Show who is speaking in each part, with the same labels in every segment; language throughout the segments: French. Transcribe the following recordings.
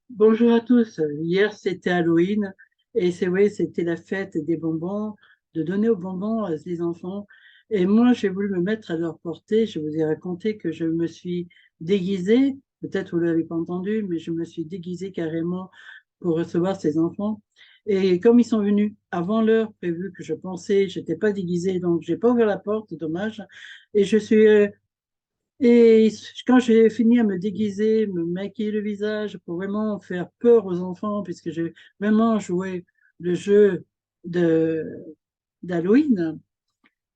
Speaker 1: Bonjour à tous. Hier, c'était Halloween et c'est vrai, c'était la fête des bonbons, de donner aux bonbons à les enfants. Et moi, j'ai voulu me mettre à leur portée. Je vous ai raconté que je me suis déguisée, peut-être vous l'avez pas entendu, mais je me suis déguisée carrément pour recevoir ces enfants. Et comme ils sont venus avant l'heure prévue que je pensais, j'étais pas déguisée, donc j'ai pas ouvert la porte, dommage. Et je suis et quand j'ai fini à me déguiser, me maquiller le visage pour vraiment faire peur aux enfants, puisque j'ai vraiment joué le jeu de d'Halloween,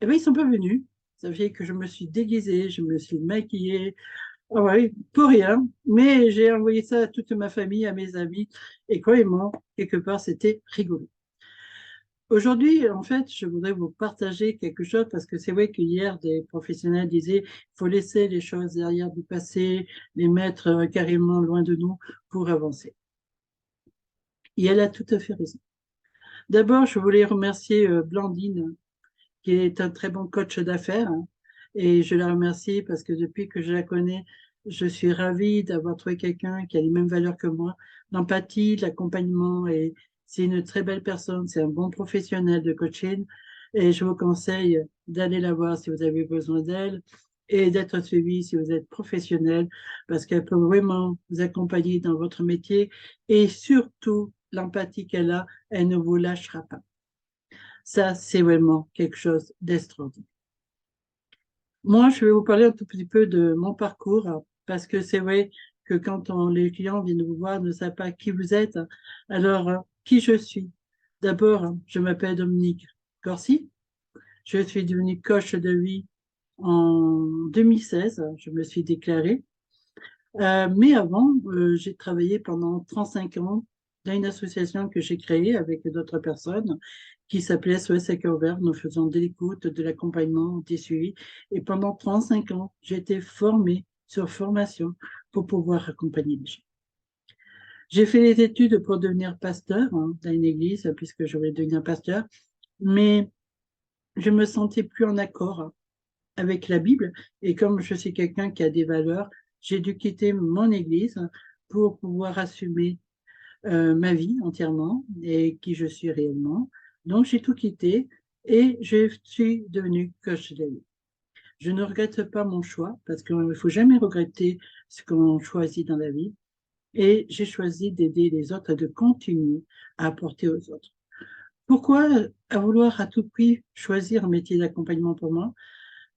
Speaker 1: eh bien, ils sont pas venus. Ça fait que je me suis déguisée, je me suis maquillée. Ah ouais, pour rien. Mais j'ai envoyé ça à toute ma famille, à mes amis. Et croyez-moi, quelque part, c'était rigolo. Aujourd'hui, en fait, je voudrais vous partager quelque chose parce que c'est vrai qu'hier, des professionnels disaient il faut laisser les choses derrière du passé, les mettre carrément loin de nous pour avancer. Et elle a tout à fait raison. D'abord, je voulais remercier Blandine, qui est un très bon coach d'affaires, hein, et je la remercie parce que depuis que je la connais, je suis ravie d'avoir trouvé quelqu'un qui a les mêmes valeurs que moi, l'empathie, l'accompagnement, et c'est une très belle personne, c'est un bon professionnel de coaching, et je vous conseille d'aller la voir si vous avez besoin d'elle et d'être suivi si vous êtes professionnel, parce qu'elle peut vraiment vous accompagner dans votre métier, et surtout, l'empathie qu'elle a, elle ne vous lâchera pas. Ça, c'est vraiment quelque chose d'extraordinaire. Moi, je vais vous parler un tout petit peu de mon parcours, hein, parce que c'est vrai que quand les clients viennent vous voir, ne savent pas qui vous êtes. Alors, qui je suis? D'abord, je m'appelle Dominique Corsi. Je suis devenue coach de vie en 2016. Je me suis déclarée. Mais avant, j'ai travaillé pendant 35 ans dans une association que j'ai créée avec d'autres personnes qui s'appelait SOS à cœur ouvert. Nous faisons de l'écoute, de l'accompagnement, des suivis. Et pendant 35 ans, j'ai été formée sur formation pour pouvoir accompagner les gens. J'ai fait les études pour devenir pasteur dans une église, puisque je voulais devenir pasteur, mais je me sentais plus en accord avec la Bible. Et comme je suis quelqu'un qui a des valeurs, j'ai dû quitter mon église pour pouvoir assumer ma vie entièrement et qui je suis réellement. Donc j'ai tout quitté et je suis devenue coach de vie. Je ne regrette pas mon choix parce qu'il ne faut jamais regretter ce qu'on choisit dans la vie. Et j'ai choisi d'aider les autres et de continuer à apporter aux autres. Pourquoi à vouloir à tout prix choisir un métier d'accompagnement pour moi?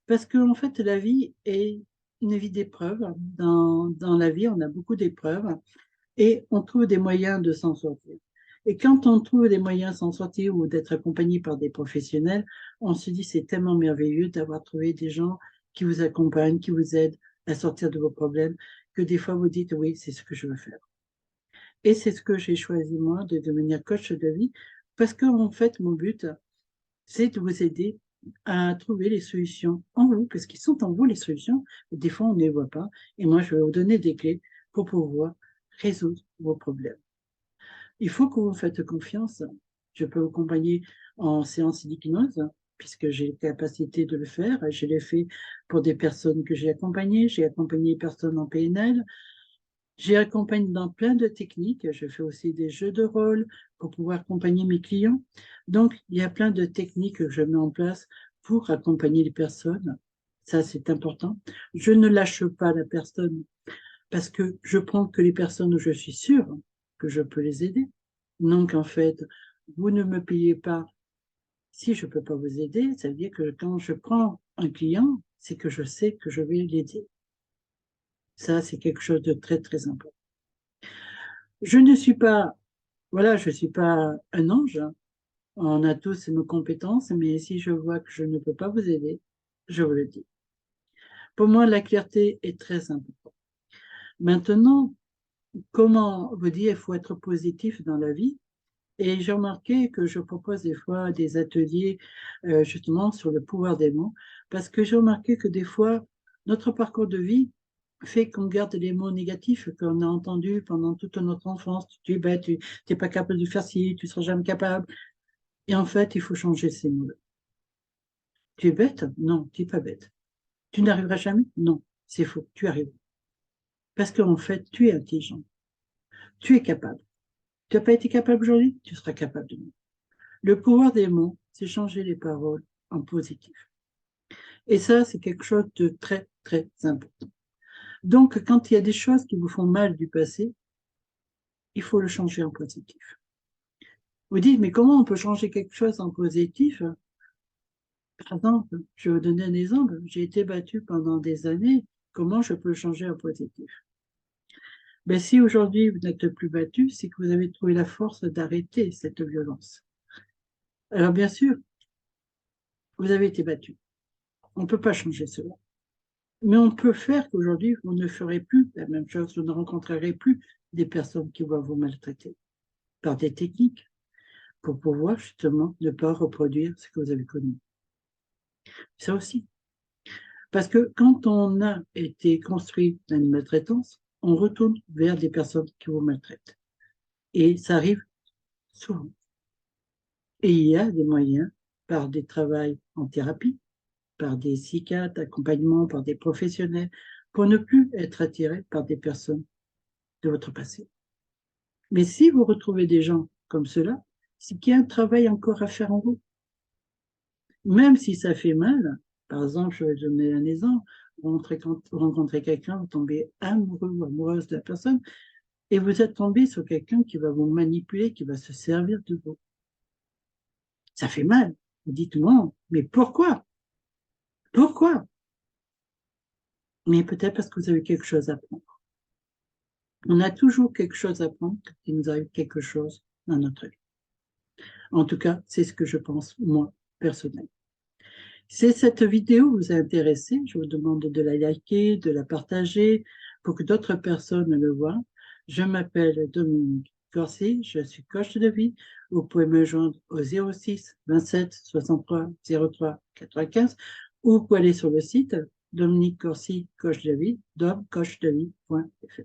Speaker 1: Parce que, en fait, la vie est une vie d'épreuves. Dans la vie, on a beaucoup d'épreuves et on trouve des moyens de s'en sortir. Et quand on trouve des moyens de s'en sortir ou d'être accompagné par des professionnels, on se dit c'est tellement merveilleux d'avoir trouvé des gens qui vous accompagnent, qui vous aident à sortir de vos problèmes, que des fois vous dites oui, c'est ce que je veux faire. Et c'est ce que j'ai choisi moi, de devenir coach de vie, parce que en fait, mon but, c'est de vous aider à trouver les solutions en vous, parce qu'ils sont en vous les solutions, mais des fois on ne les voit pas. Et moi, je vais vous donner des clés pour pouvoir résoudre vos problèmes. Il faut que vous me faites confiance. Je peux vous accompagner en séance d'hypnose, puisque j'ai la capacité de le faire. Je l'ai fait pour des personnes que j'ai accompagné des personnes en PNL, j'ai accompagné dans plein de techniques. Je fais aussi des jeux de rôle pour pouvoir accompagner mes clients. Donc, il y a plein de techniques que je mets en place pour accompagner les personnes. Ça, c'est important. Je ne lâche pas la personne parce que je prends que les personnes où je suis sûre que je peux les aider. Donc, en fait, vous ne me payez pas si je ne peux pas vous aider. Ça veut dire que quand je prends un client, c'est que je sais que je vais l'aider. Ça, c'est quelque chose de très, très important. Je ne suis pas Voilà, je ne suis pas un ange, hein. On a tous nos compétences, mais si je vois que je ne peux pas vous aider, je vous le dis. Pour moi, la clarté est très importante. Maintenant, comment vous dire, il faut être positif dans la vie. Et j'ai remarqué que je propose des fois des ateliers justement sur le pouvoir des mots, parce que j'ai remarqué que des fois, notre parcours de vie fait qu'on garde les mots négatifs qu'on a entendus pendant toute notre enfance. Tu es bête, tu n'es pas capable de faire ci, tu ne seras jamais capable. Et en fait, il faut changer ces mots-là. Tu es bête? Non, tu n'es pas bête. Tu n'arriveras jamais? Non, c'est faux, tu arrives. Parce qu'en fait, tu es intelligent. Tu es capable. Tu n'as pas été capable aujourd'hui, tu seras capable demain. Le pouvoir des mots, c'est changer les paroles en positif. Et ça, c'est quelque chose de très, très important. Donc, quand il y a des choses qui vous font mal du passé, il faut le changer en positif. Vous dites, mais comment on peut changer quelque chose en positif? Par exemple, je vais vous donner un exemple. J'ai été battue pendant des années. Comment je peux le changer en positif? Ben, si aujourd'hui vous n'êtes plus battu, c'est que vous avez trouvé la force d'arrêter cette violence. Alors bien sûr, vous avez été battu. On ne peut pas changer cela. Mais on peut faire qu'aujourd'hui, vous ne ferez plus la même chose, vous ne rencontrerez plus des personnes qui vont vous maltraiter par des techniques pour pouvoir justement ne pas reproduire ce que vous avez connu. Ça aussi. Parce que quand on a été construit dans une maltraitance, on retourne vers des personnes qui vous maltraitent. Et ça arrive souvent. Et il y a des moyens, par des travails en thérapie, par des psychiatres, accompagnement, par des professionnels, pour ne plus être attiré par des personnes de votre passé. Mais si vous retrouvez des gens comme cela, c'est qu'il y a un travail encore à faire en vous. Même si ça fait mal, par exemple, je vais donner un exemple, vous rencontrez quelqu'un, vous tombez amoureux ou amoureuse de la personne, et vous êtes tombé sur quelqu'un qui va vous manipuler, qui va se servir de vous. Ça fait mal. Vous dites non, mais pourquoi? Pourquoi? Mais peut-être parce que vous avez quelque chose à prendre. On a toujours quelque chose à prendre quand il nous arrive quelque chose dans notre vie. En tout cas, c'est ce que je pense, moi, personnellement. Si cette vidéo vous a intéressé, je vous demande de la liker, de la partager pour que d'autres personnes le voient. Je m'appelle Dominique Corsi, je suis coach de vie. Vous pouvez me joindre au 06 27 63 03 95 ou vous pouvez aller sur le site Dominique Corsi, coach de vie, domcoachdevie.fr.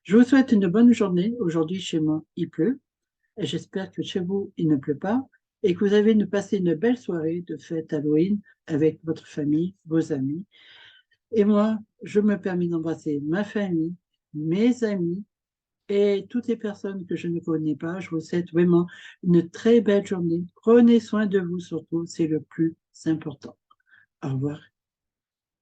Speaker 1: Je vous souhaite une bonne journée. Aujourd'hui, chez moi, il pleut. Et j'espère que chez vous, il ne pleut pas et que vous avez passé une belle soirée de fête Halloween avec votre famille, vos amis. Et moi, je me permets d'embrasser ma famille, mes amis et toutes les personnes que je ne connais pas. Je vous souhaite vraiment une très belle journée. Prenez soin de vous surtout, c'est le plus important. Au revoir.